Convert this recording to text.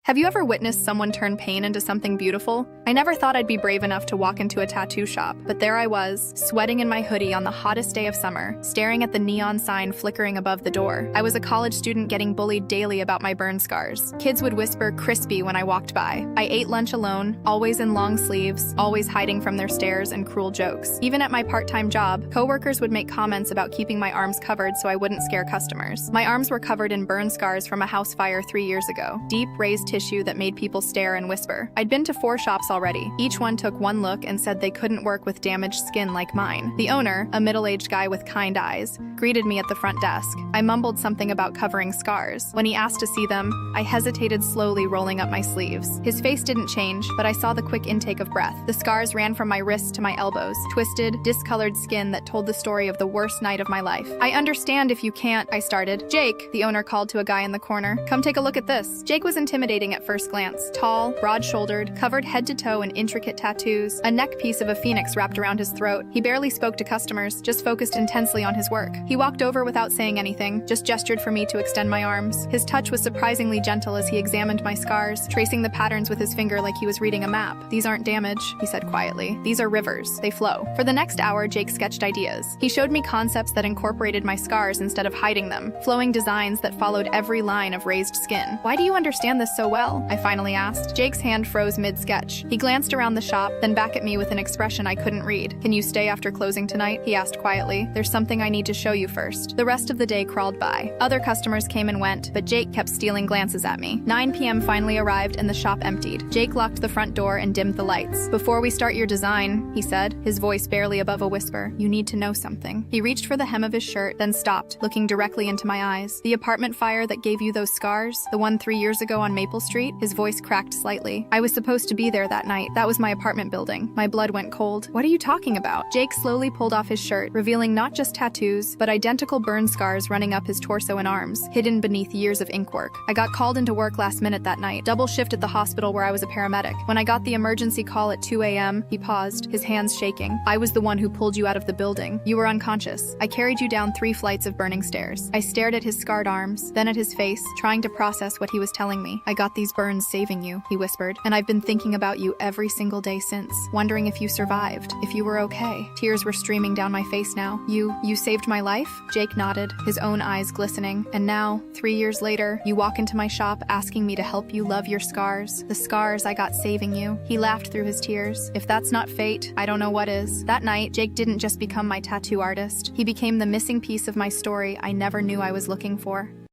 Have you ever witnessed someone turn pain into something beautiful? I never thought I'd be brave enough to walk into a tattoo shop, but there I was, sweating in my hoodie on the hottest day of summer, staring at the neon sign flickering above the door. I was a college student getting bullied daily about my burn scars. Kids would whisper "crispy" when I walked by. I ate lunch alone, always in long sleeves, always hiding from their stares and cruel jokes. Even at my part-time job, coworkers would make comments about keeping my arms covered so I wouldn't scare customers. My arms were covered in burn scars from a house fire 3 years ago. Deep, raised tissue that made people stare and whisper. I'd been to 4 shops already. Each one took one look and said they couldn't work with damaged skin like mine. The owner, a middle-aged guy with kind eyes, greeted me at the front desk. I mumbled something about covering scars. When he asked to see them, I hesitated, slowly rolling up my sleeves. His face didn't change, but I saw the quick intake of breath. The scars ran from my wrists to my elbows, twisted, discolored skin that told the story of the worst night of my life. I understand if you can't, I started. Jake, the owner called to a guy in the corner. Come take a look at this. Jake was intimidating at first glance. Tall, broad-shouldered, covered head to toe in intricate tattoos, a neck piece of a phoenix wrapped around his throat. He barely spoke to customers, just focused intensely on his work. He walked over without saying anything, just gestured for me to extend my arms. His touch was surprisingly gentle as he examined my scars, tracing the patterns with his finger like he was reading a map. These aren't damage, he said quietly. These are rivers. They flow. For the next hour, Jake sketched ideas. He showed me concepts that incorporated my scars instead of hiding them, flowing designs that followed every line of raised skin. Why do you understand this so well? I finally asked. Jake's hand froze mid-sketch. He glanced around the shop, then back at me with an expression I couldn't read. Can you stay after closing tonight? He asked quietly. There's something I need to show you first. The rest of the day crawled by. Other customers came and went, but Jake kept stealing glances at me. 9 p.m. finally arrived and the shop emptied. Jake locked the front door and dimmed the lights. Before we start your design, he said, his voice barely above a whisper, you need to know something. He reached for the hem of his shirt, then stopped, looking directly into my eyes. The apartment fire that gave you those scars, the one 3 years ago on Maple Street? His voice cracked slightly. I was supposed to be there that night. That was my apartment building. My blood went cold. What are you talking about? Jake slowly pulled off his shirt, revealing not just tattoos, but identical burn scars running up his torso and arms, hidden beneath years of ink work. I got called into work last minute that night, double shift at the hospital where I was a paramedic. When I got the emergency call at 2 a.m., he paused, his hands shaking. I was the one who pulled you out of the building. You were unconscious. I carried you down 3 flights of burning stairs. I stared at his scarred arms, then at his face, trying to process what he was telling me. I got these burns saving you, he whispered, and I've been thinking about you every single day since, wondering if you survived, if you were okay. Tears were streaming down my face now. You saved my life? Jake nodded, his own eyes glistening. And now, 3 years later, you walk into my shop asking me to help you love your scars, the scars I got saving you. He laughed through his tears. If that's not fate, I don't know what is. That night, Jake didn't just become my tattoo artist. He became the missing piece of my story I never knew I was looking for.